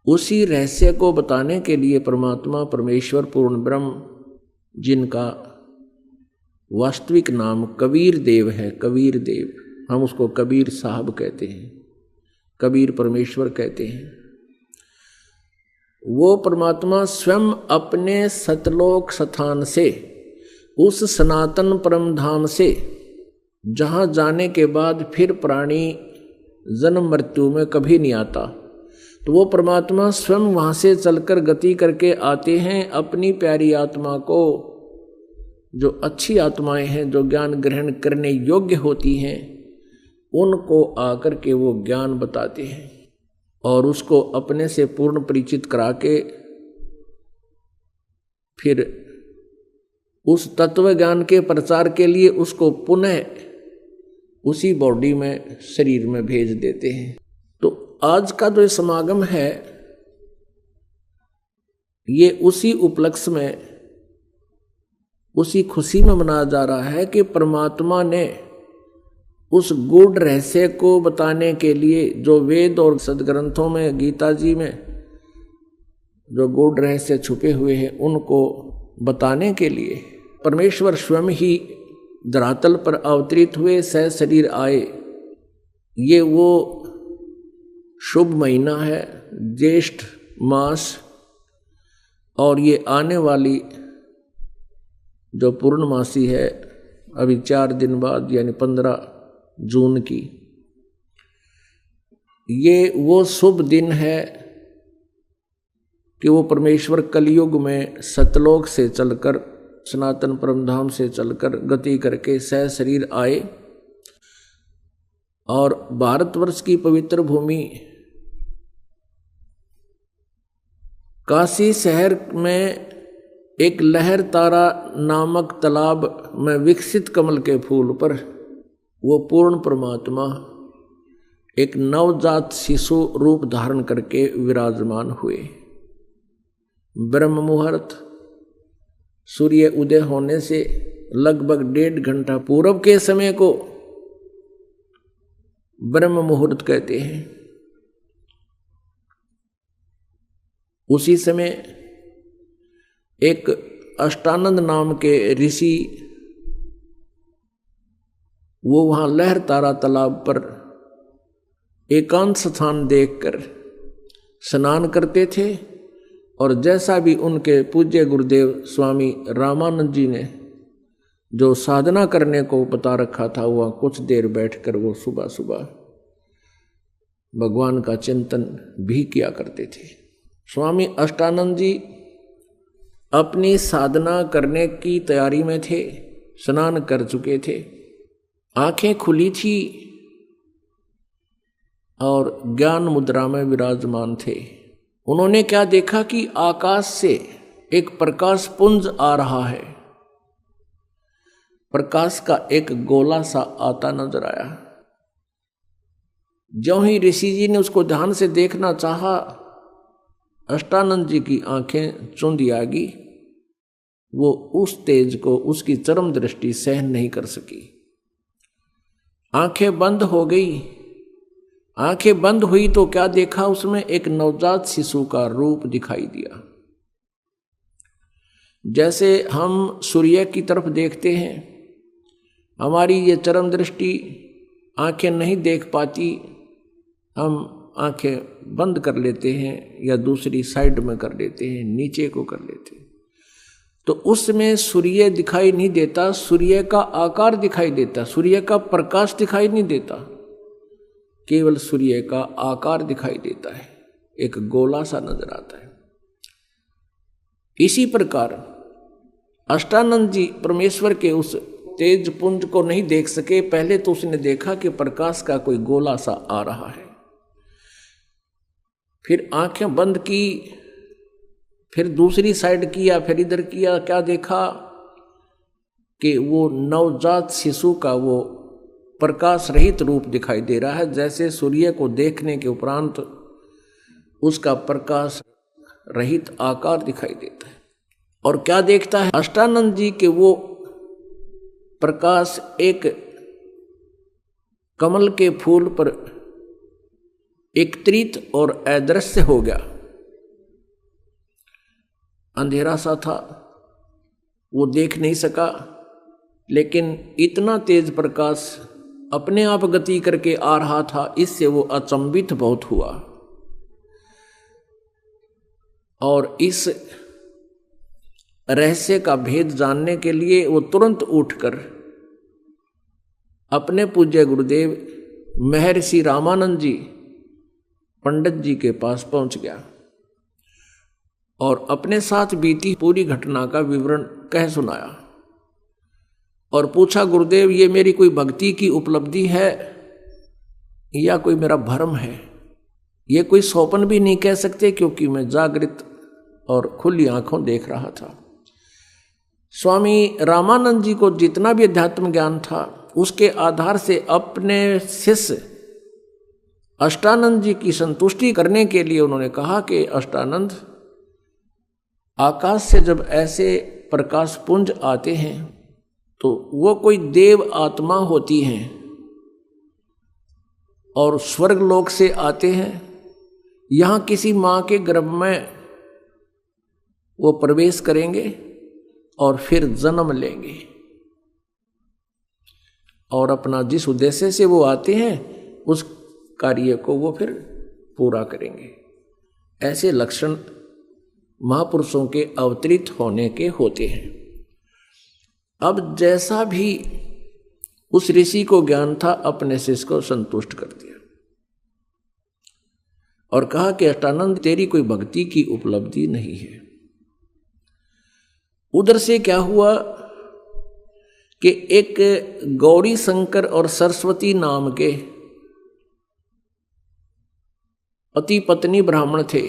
उसी रहस्य को बताने के लिए परमात्मा परमेश्वर पूर्ण ब्रह्म, जिनका वास्तविक नाम कबीर देव है, कबीर देव, हम उसको कबीर साहब कहते हैं, कबीर परमेश्वर कहते हैं, वो परमात्मा स्वयं अपने सतलोक स्थान से, उस सनातन परम धाम से, जहाँ जाने के बाद फिर प्राणी जन्म मृत्यु में कभी नहीं आता, तो वो परमात्मा स्वयं वहाँ से चलकर गति करके आते हैं अपनी प्यारी आत्मा को, जो अच्छी आत्माएं हैं, जो ज्ञान ग्रहण करने योग्य होती हैं, उनको आकर के वो ज्ञान बताते हैं और उसको अपने से पूर्ण परिचित करा के फिर उस तत्व ज्ञान के प्रचार के लिए उसको पुनः उसी बॉडी में, शरीर में भेज देते हैं। तो आज का जो समागम है ये उसी उपलक्ष्य में, उसी खुशी में मनाया जा रहा है कि परमात्मा ने उस गूढ़ रहस्य को बताने के लिए, जो वेद और सदग्रंथों में, गीता जी में जो गूढ़ रहस्य छुपे हुए हैं, उनको बताने के लिए परमेश्वर स्वयं ही धरातल पर अवतरित हुए, सह शरीर आए। ये वो शुभ महीना है, ज्येष्ठ मास, और ये आने वाली जो पूर्णमासी है अभी 4 दिन बाद, यानी 15 जून की, ये वो शुभ दिन है कि वो परमेश्वर कलयुग में सतलोक से चलकर, सनातन परमधाम से चलकर गति करके सह शरीर आए और भारतवर्ष की पवित्र भूमि काशी शहर में एक लहर तारा नामक तालाब में विकसित कमल के फूल पर वो पूर्ण परमात्मा एक नवजात शिशु रूप धारण करके विराजमान हुए। ब्रह्म मुहूर्त, सूर्य उदय होने से लगभग 1.5 घंटा पूर्व के समय को ब्रह्म मुहूर्त कहते हैं। उसी समय एक अष्टानंद नाम के ऋषि, वो वहाँ लहर तारा तालाब पर एकांत स्थान देखकर स्नान करते थे, और जैसा भी उनके पूज्य गुरुदेव स्वामी रामानंद जी ने जो साधना करने को बता रखा था, वह कुछ देर बैठकर वो सुबह सुबह भगवान का चिंतन भी किया करते थे। स्वामी अष्टानंद जी अपनी साधना करने की तैयारी में थे, स्नान कर चुके थे, आंखें खुली थी और ज्ञान मुद्रा में विराजमान थे। उन्होंने क्या देखा कि आकाश से एक प्रकाश पुंज आ रहा है। प्रकाश का एक गोला सा आता नजर आया। ज्यों ही ऋषि जी ने उसको ध्यान से देखना चाहा, अष्टानंद जी की आंखें चुंधी आ गई। वो उस तेज को, उसकी चरम दृष्टि सहन नहीं कर सकी, आंखें बंद हो गई। आंखें बंद हुई तो क्या देखा, उसमें एक नवजात शिशु का रूप दिखाई दिया। जैसे हम सूर्य की तरफ देखते हैं, हमारी ये चरम दृष्टि आंखें नहीं देख पाती, हम आंखें बंद कर लेते हैं या दूसरी साइड में कर लेते हैं, नीचे को कर लेते हैं, तो उसमें सूर्य दिखाई नहीं देता, सूर्य का आकार दिखाई देता, सूर्य का प्रकाश दिखाई नहीं देता, केवल सूर्य का आकार दिखाई देता है, एक गोला सा नजर आता है। इसी प्रकार अष्टानंद जी परमेश्वर के उस तेज पुंज को नहीं देख सके। पहले तो उसने देखा कि प्रकाश का कोई गोला सा आ रहा है, फिर आंखें बंद की, फिर दूसरी साइड किया, फिर इधर किया, क्या देखा कि वो नवजात शिशु का वो प्रकाश रहित रूप दिखाई दे रहा है। जैसे सूर्य को देखने के उपरांत उसका प्रकाश रहित आकार दिखाई देता है। और क्या देखता है अष्टानंद जी के वो प्रकाश एक कमल के फूल पर एकत्रित और अदृश्य हो गया। अंधेरा सा था, वो देख नहीं सका, लेकिन इतना तेज प्रकाश अपने आप गति करके आ रहा था, इससे वो अचंभित बहुत हुआ। और इस रहस्य का भेद जानने के लिए वो तुरंत उठकर अपने पूज्य गुरुदेव महर्षि रामानंद जी पंडित जी के पास पहुंच गया और अपने साथ बीती पूरी घटना का विवरण कह सुनाया और पूछा, गुरुदेव ये मेरी कोई भक्ति की उपलब्धि है या कोई मेरा भ्रम है? ये कोई स्वप्न भी नहीं कह सकते, क्योंकि मैं जागृत और खुली आंखों देख रहा था। स्वामी रामानंद जी को जितना भी अध्यात्म ज्ञान था, उसके आधार से अपने शिष्य अष्टानंद जी की संतुष्टि करने के लिए उन्होंने कहा कि अष्टानंद, आकाश से जब ऐसे प्रकाश पुंज आते हैं तो वो कोई देव आत्मा होती हैं और स्वर्ग लोक से आते हैं, यहाँ किसी माँ के गर्भ में वो प्रवेश करेंगे और फिर जन्म लेंगे और अपना जिस उद्देश्य से वो आते हैं उस कार्य को वो फिर पूरा करेंगे। ऐसे लक्षण महापुरुषों के अवतरित होने के होते हैं। अब जैसा भी उस ऋषि को ज्ञान था, अपने शिष्य को संतुष्ट कर दिया और कहा कि अष्टानंद, तेरी कोई भक्ति की उपलब्धि नहीं है। उधर से क्या हुआ कि एक गौरी शंकर और सरस्वती नाम के पति पत्नी ब्राह्मण थे।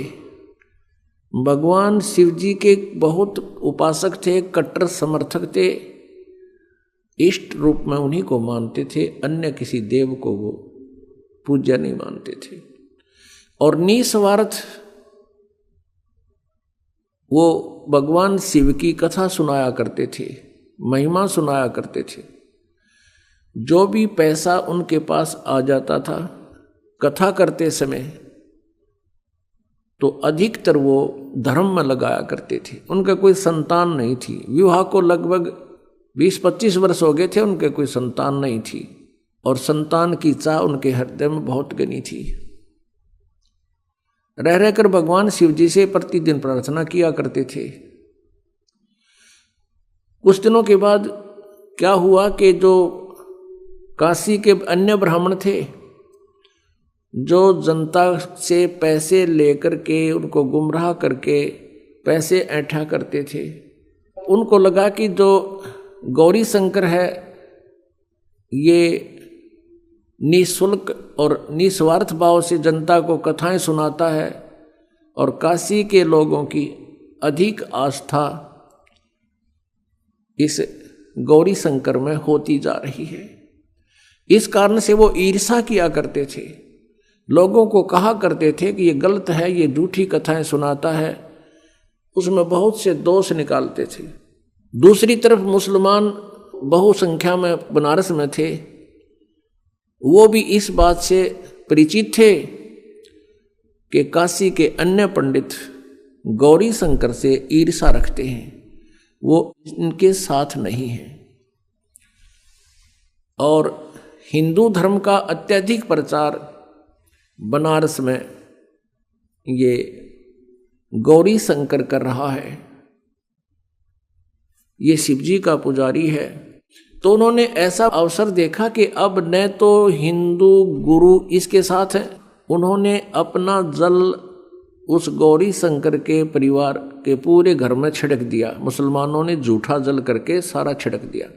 भगवान शिव जी के बहुत उपासक थे, कट्टर समर्थक थे, इष्ट रूप में उन्हीं को मानते थे, अन्य किसी देव को वो पूज्य नहीं मानते थे। और निस्वार्थ वो भगवान शिव की कथा सुनाया करते थे, महिमा सुनाया करते थे। जो भी पैसा उनके पास आ जाता था कथा करते समय, तो अधिकतर वो धर्म में लगाया करते थे। उनका कोई संतान नहीं थी, विवाह को लगभग 20-25 वर्ष हो गए थे, उनके कोई संतान नहीं थी और संतान की चाह उनके हृदय में बहुत घनी थी। रह रहकर भगवान शिव जी से प्रतिदिन प्रार्थना किया करते थे। कुछ दिनों के बाद क्या हुआ कि जो काशी के अन्य ब्राह्मण थे, जो जनता से पैसे लेकर के उनको गुमराह करके पैसे ऐंठा करते थे, उनको लगा कि जो गौरी शंकर है ये निःशुल्क और निस्वार्थ भाव से जनता को कथाएं सुनाता है और काशी के लोगों की अधिक आस्था इस गौरी शंकर में होती जा रही है। इस कारण से वो ईर्षा किया करते थे, लोगों को कहा करते थे कि ये गलत है, ये झूठी कथाएं सुनाता है, उसमें बहुत से दोष निकालते थे। दूसरी तरफ मुसलमान बहुसंख्या में बनारस में थे, वो भी इस बात से परिचित थे कि काशी के अन्य पंडित गौरी शंकर से ईर्षा रखते हैं, वो इनके साथ नहीं है। और हिंदू धर्म का अत्यधिक प्रचार बनारस में ये गौरी शंकर कर रहा है, ये शिव जी का पुजारी है। तो उन्होंने ऐसा अवसर देखा कि अब न तो हिंदू गुरु इसके साथ हैं, उन्होंने अपना जल उस गौरी शंकर के परिवार के पूरे घर में छिड़क दिया। मुसलमानों ने झूठा जल करके सारा छिड़क दिया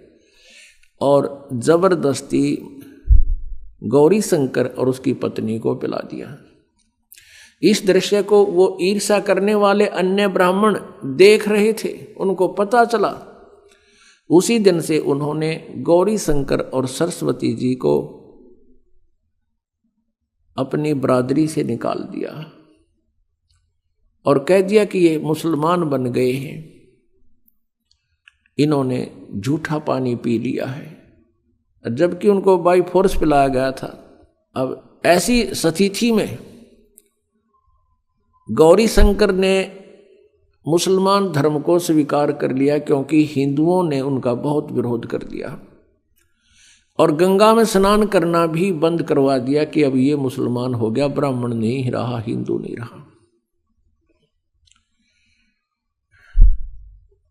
और जबरदस्ती गौरी शंकर और उसकी पत्नी को पिला दिया। इस दृश्य को वो ईर्ष्या करने वाले अन्य ब्राह्मण देख रहे थे, उनको पता चला। उसी दिन से उन्होंने गौरी शंकर और सरस्वती जी को अपनी बरादरी से निकाल दिया और कह दिया कि ये मुसलमान बन गए हैं, इन्होंने झूठा पानी पी लिया है, जबकि उनको बाई फोर्स पिलाया गया था। अब ऐसी स्थिति में गौरी शंकर ने मुसलमान धर्म को स्वीकार कर लिया, क्योंकि हिंदुओं ने उनका बहुत विरोध कर दिया और गंगा में स्नान करना भी बंद करवा दिया कि अब ये मुसलमान हो गया, ब्राह्मण नहीं रहा, हिंदू नहीं रहा।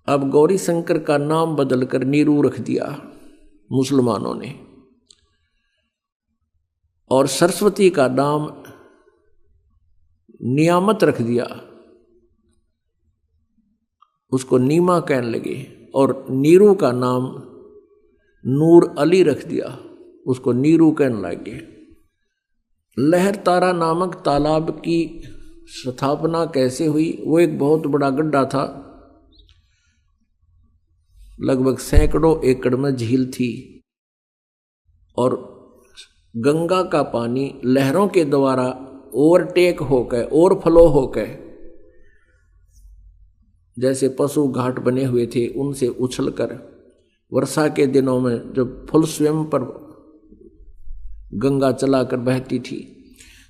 अब गौरी शंकर का नाम बदलकर नीरू रख दिया मुसलमानों ने, और सरस्वती का नाम नियामत रख दिया, उसको नीमा कहने लगे, और नीरू का नाम नूर अली रख दिया, उसको नीरू कहने लगे। लहर तारा नामक तालाब की स्थापना कैसे हुई? वो एक बहुत बड़ा गड्ढा था, लगभग सैकड़ों एकड़ में झील थी, और गंगा का पानी लहरों के द्वारा ओवरटेक होकर, ओवरफ्लो होकर, जैसे पशु घाट बने हुए थे उनसे उछलकर वर्षा के दिनों में जब फुल स्वयं पर गंगा चलाकर बहती थी,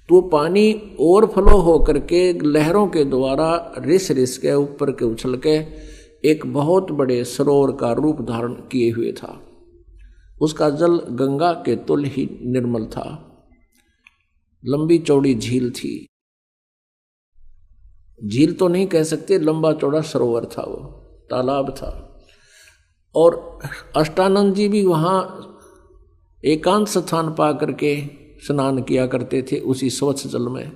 तो वो पानी ओवरफ्लो होकर के लहरों के द्वारा रिस रिस के ऊपर के उछल के एक बहुत बड़े सरोवर का रूप धारण किए हुए था। उसका जल गंगा के तुल्य ही निर्मल था, लंबी चौड़ी झील थी, झील तो नहीं कह सकते, लंबा चौड़ा सरोवर था, वो तालाब था। और अष्टानंद जी भी वहाँ एकांत स्थान पा करके स्नान किया करते थे उसी स्वच्छ जल में।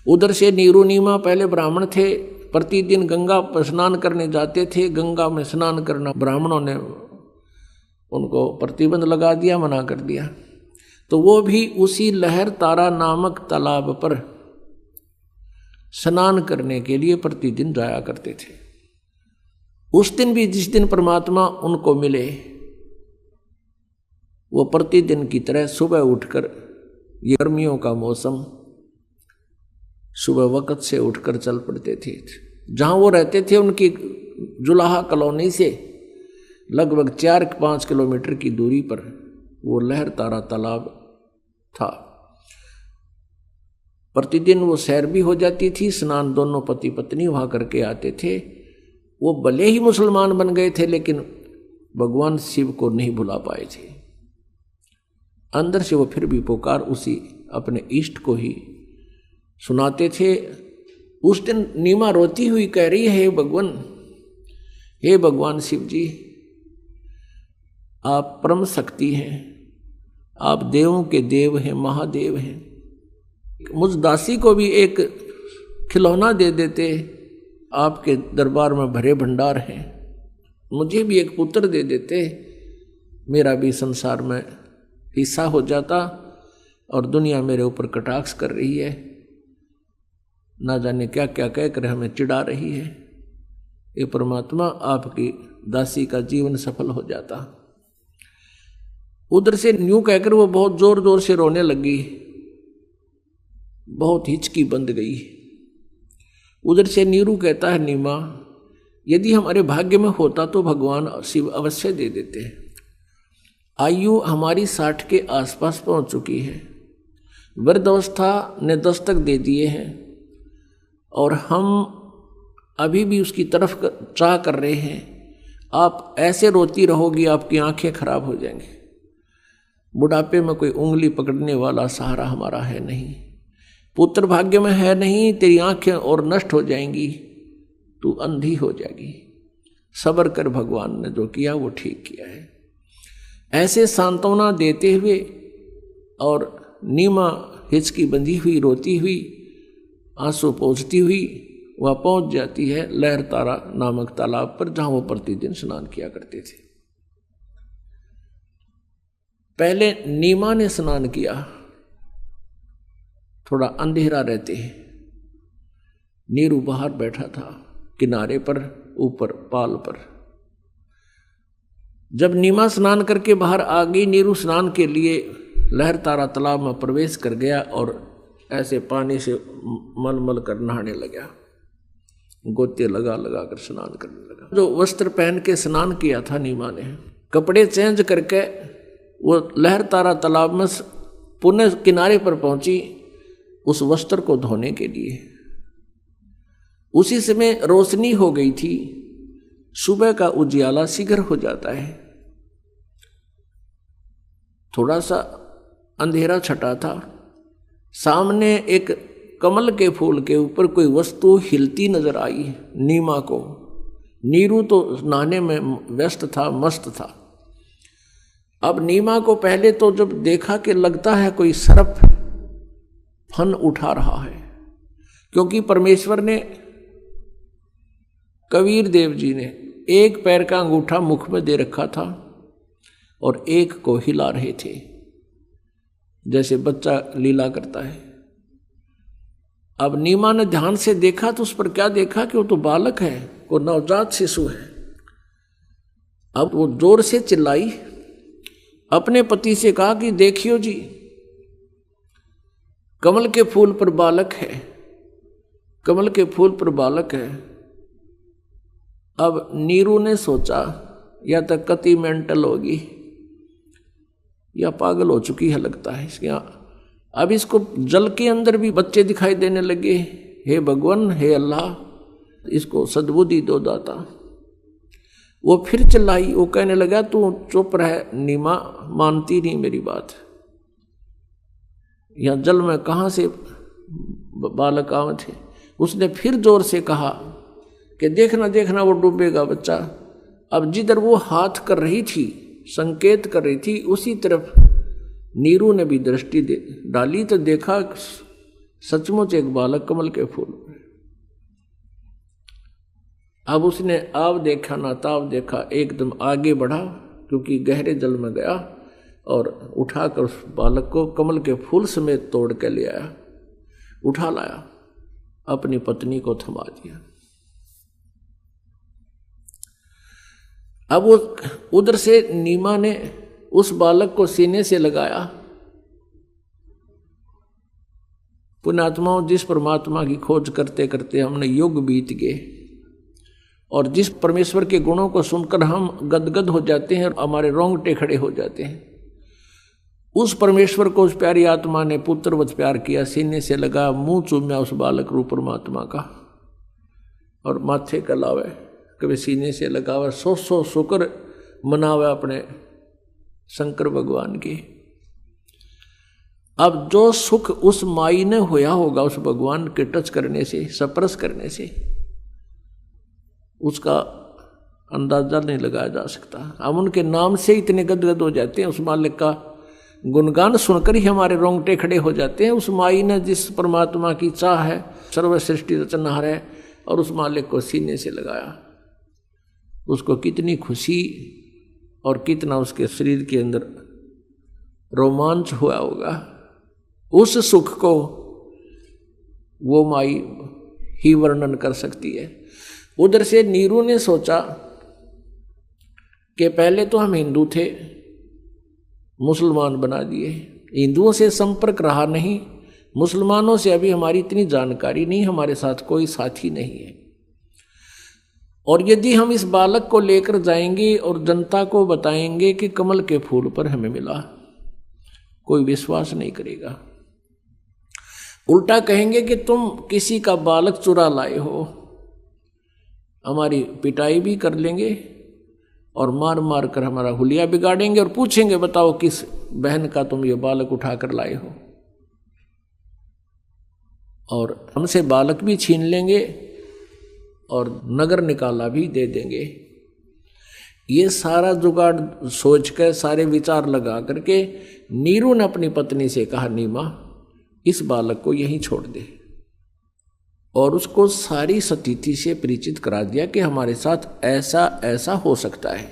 उधर से नीरू नीमा पहले ब्राह्मण थे, प्रतिदिन गंगा पर स्नान करने जाते थे। गंगा में स्नान करना ब्राह्मणों ने उनको प्रतिबंध लगा दिया, मना कर दिया, तो वो भी उसी लहर तारा नामक तालाब पर स्नान करने के लिए प्रतिदिन जाया करते थे। उस दिन भी जिस दिन परमात्मा उनको मिले, वो प्रतिदिन की तरह सुबह उठकर, ये गर्मियों का मौसम, सुबह वक्त से उठकर चल पड़ते थे। जहाँ वो रहते थे उनकी जुलाहा कॉलोनी से लगभग 4-5 किलोमीटर की दूरी पर वो लहर तारा तालाब था। प्रतिदिन वो सैर भी हो जाती थी, स्नान दोनों पति पत्नी वहाँ करके आते थे। वो भले ही मुसलमान बन गए थे, लेकिन भगवान शिव को नहीं भुला पाए थे। अंदर से वो फिर भी पुकार उसी अपने इष्ट को ही सुनाते थे। उस दिन नीमा रोती हुई कह रही है, हे भगवान शिव जी, आप परम शक्ति हैं, आप देवों के देव हैं, महादेव हैं। मुझ दासी को भी एक खिलौना दे देते, आपके दरबार में भरे भंडार हैं। मुझे भी एक पुत्र दे देते, मेरा भी संसार में हिस्सा हो जाता, और दुनिया मेरे ऊपर कटाक्ष कर रही है, ना जाने क्या क्या कहकर हमें चिढ़ा रही है। ये परमात्मा, आपकी दासी का जीवन सफल हो जाता। उधर से न्यू कहकर वो बहुत जोर जोर से रोने लगी, बहुत हिचकी बंद गई। उधर से नीरू कहता है, नीमा, यदि हमारे भाग्य में होता तो भगवान शिव अवश्य दे देते। आयु हमारी 60 के आसपास पहुंच चुकी है, वृद्धावस्था ने दस्तक दे दिए हैं, और हम अभी भी उसकी तरफ चाह कर रहे हैं। आप ऐसे रोती रहोगी, आपकी आंखें खराब हो जाएंगी। बुढ़ापे में कोई उंगली पकड़ने वाला सहारा हमारा है नहीं, पुत्र भाग्य में है नहीं, तेरी आंखें और नष्ट हो जाएंगी, तू अंधी हो जाएगी। सब्र कर, भगवान ने जो किया वो ठीक किया है। ऐसे सांत्वना देते हुए और नीमा हिचकी बंधी हुई, रोती हुई, आंसू पोंछती हुई वह पहुंच जाती है लहर तारा नामक तालाब पर, जहां वो प्रतिदिन स्नान किया करते थे। पहले नीमा ने स्नान किया, थोड़ा अंधेरा रहते ही नीरू बाहर बैठा था किनारे पर, ऊपर पाल पर। जब नीमा स्नान करके बाहर आ गई, नीरू स्नान के लिए लहर तारा तालाब में प्रवेश कर गया और ऐसे पानी से मल कर नहाने लगा, गोते लगा लगा कर स्नान करने लगा। जो वस्त्र पहन के स्नान किया था नीमा ने, कपड़े चेंज करके वो लहर तारा तालाब में पुनः किनारे पर पहुंची उस वस्त्र को धोने के लिए। उसी समय रोशनी हो गई थी, सुबह का उजियाला शीघ्र हो जाता है। थोड़ा सा अंधेरा छटा था, सामने एक कमल के फूल के ऊपर कोई वस्तु हिलती नजर आई नीमा को। नीरू तो नहाने में व्यस्त था, मस्त था। अब नीमा को पहले तो जब देखा कि लगता है कोई सर्प फन उठा रहा है, क्योंकि परमेश्वर ने, कबीर देव जी ने एक पैर का अंगूठा मुख में दे रखा था और एक को हिला रहे थे, जैसे बच्चा लीला करता है। अब नीमा ने ध्यान से देखा तो उस पर क्या देखा कि वो तो बालक है, वो नवजात शिशु है। अब वो जोर से चिल्लाई, अपने पति से कहा कि देखियो जी, कमल के फूल पर बालक है, कमल के फूल पर बालक है। अब नीरू ने सोचा या तो कति मेंटल होगी या पागल हो चुकी है लगता है इसके। अब इसको जल के अंदर भी बच्चे दिखाई देने लगे। हे भगवान, हे अल्लाह, इसको सद्बुद्धि दो दाता। वो फिर चिल्लाई, वो कहने लगा तू चुप रह नीमा, मानती नहीं मेरी बात। यहाँ जल में कहाँ से बालक आवे थे। उसने फिर जोर से कहा कि देखना देखना वो डूबेगा बच्चा। अब जिधर वो हाथ कर रही थी, संकेत कर रही थी, उसी तरफ नीरू ने भी दृष्टि डाली तो देखा सचमुच एक बालक कमल के फूल पर। अब उसने आव देखा ना ताव देखा, एकदम आगे बढ़ा क्योंकि गहरे जल में गया और उठाकर उस बालक को कमल के फूल समेत तोड़ के ले आया, उठा लाया, अपनी पत्नी को थमा दिया। अब वो उधर से नीमा ने उस बालक को सीने से लगाया। पुण्यात्माओं, जिस परमात्मा की खोज करते करते हमने युग बीत गए और जिस परमेश्वर के गुणों को सुनकर हम गदगद हो जाते हैं और हमारे रोंगटे खड़े हो जाते हैं, उस परमेश्वर को उस प्यारी आत्मा ने पुत्रवत प्यार किया, सीने से लगा, मुंह चूम्या उस बालक रूप परमात्मा का और माथे का लावे, कभी सीने से लगावे, सौ शुक्र मनावे अपने शंकर भगवान की। अब जो सुख उस माई ने होया होगा उस भगवान के टच करने से, स्पर्श करने से, उसका अंदाजा नहीं लगाया जा सकता। हम उनके नाम से इतने गदगद हो जाते हैं, उस मालिक का गुणगान सुनकर ही हमारे रोंगटे खड़े हो जाते हैं। उस माई ने जिस परमात्मा की चाह है, सर्व सृष्टि रचनहार है, और उस मालिक को सीने से लगाया, उसको कितनी खुशी और कितना उसके शरीर के अंदर रोमांच हुआ होगा। उस सुख को वो माई ही वर्णन कर सकती है। उधर से नीरू ने सोचा कि पहले तो हम हिंदू थे, मुसलमान बना दिए, हिंदुओं से संपर्क रहा नहीं, मुसलमानों से अभी हमारी इतनी जानकारी नहीं, हमारे साथ कोई साथी नहीं है। और यदि हम इस बालक को लेकर जाएंगे और जनता को बताएंगे कि कमल के फूल पर हमें मिला, कोई विश्वास नहीं करेगा। उल्टा कहेंगे कि तुम किसी का बालक चुरा लाए हो, हमारी पिटाई भी कर लेंगे और मार मार कर हमारा हुलिया बिगाड़ेंगे और पूछेंगे बताओ किस बहन का तुम ये बालक उठा कर लाए हो, और हमसे बालक भी छीन लेंगे और नगर निकाला भी दे देंगे। ये सारा जुगाड़ सोच कर, सारे विचार लगा करके नीरू ने अपनी पत्नी से कहा, नीमा इस बालक को यहीं छोड़ दे, और उसको सारी स्थिति से परिचित करा दिया कि हमारे साथ ऐसा ऐसा हो सकता है।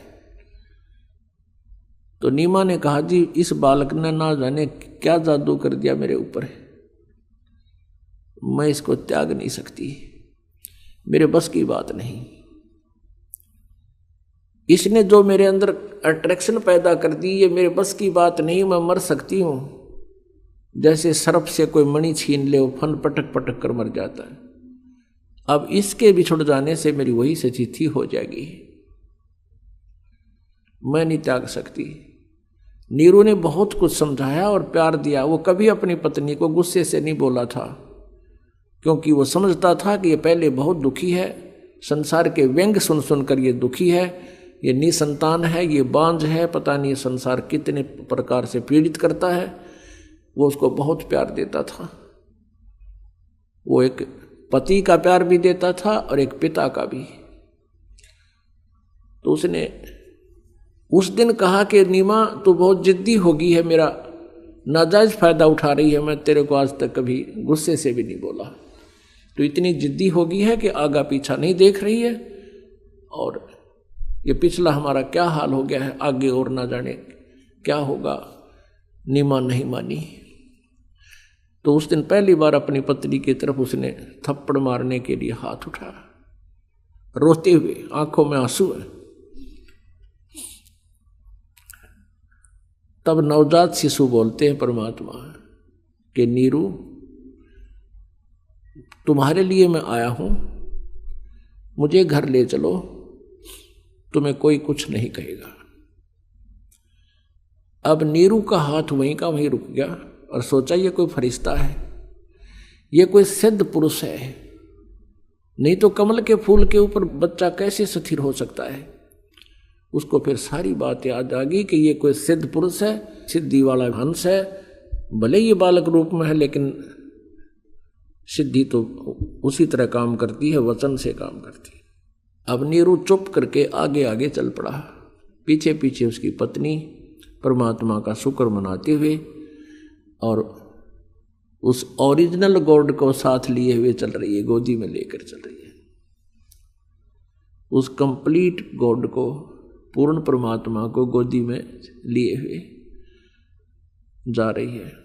तो नीमा ने कहा, जी इस बालक ने ना जाने क्या जादू कर दिया मेरे ऊपर, मैं इसको त्याग नहीं सकती, मेरे बस की बात नहीं। इसने जो मेरे अंदर अट्रैक्शन पैदा कर दी, ये मेरे बस की बात नहीं, मैं मर सकती हूं। जैसे सर्प से कोई मणि छीन ले, वो फन पटक पटक कर मर जाता है। अब इसके बिछुड़ जाने से मेरी वही स्थिति हो जाएगी, मैं नहीं त्याग सकती। नीरू ने बहुत कुछ समझाया और प्यार दिया। वो कभी अपनी पत्नी को गुस्से से नहीं बोला था क्योंकि वो समझता था कि ये पहले बहुत दुखी है, संसार के व्यंग सुन सुनकर ये दुखी है, ये निसंतान है, ये बांझ है, पता नहीं संसार कितने प्रकार से पीड़ित करता है। वो उसको बहुत प्यार देता था। वो एक पति का प्यार भी देता था और एक पिता का भी। तो उसने उस दिन कहा कि नीमा तू बहुत जिद्दी हो गई है, मेरा नाजायज फायदा उठा रही है, मैं तेरे को आज तक कभी गुस्से से भी नहीं बोला, तो इतनी जिद्दी हो गई है कि आगा पीछा नहीं देख रही है, और ये पिछला हमारा क्या हाल हो गया है, आगे और ना जाने क्या होगा। नीमा नहीं मानी। तो उस दिन पहली बार अपनी पत्नी की तरफ उसने थप्पड़ मारने के लिए हाथ उठाया, रोते हुए, आंखों में आंसू है। तब नवजात शिशु बोलते हैं परमात्मा कि नीरू, तुम्हारे लिए मैं आया हूं, मुझे घर ले चलो, तुम्हें कोई कुछ नहीं कहेगा। अब नीरू का हाथ वहीं का वहीं रुक गया और सोचा ये कोई फरिश्ता है, ये कोई सिद्ध पुरुष है, नहीं तो कमल के फूल के ऊपर बच्चा कैसे स्थिर हो सकता है। उसको फिर सारी बात याद आ गई कि ये कोई सिद्ध पुरुष है, सिद्धि वाला हंस है, भले ये बालक रूप में है लेकिन सिद्धि तो उसी तरह काम करती है, वचन से काम करती है। अब नीरू चुप करके आगे आगे चल पड़ा, पीछे पीछे उसकी पत्नी परमात्मा का शुक्र मनाते हुए और उस ओरिजिनल गॉड को साथ लिए हुए चल रही है, गोदी में लेकर चल रही है। उस कंप्लीट गॉड को, पूर्ण परमात्मा को गोदी में लिए हुए जा रही है।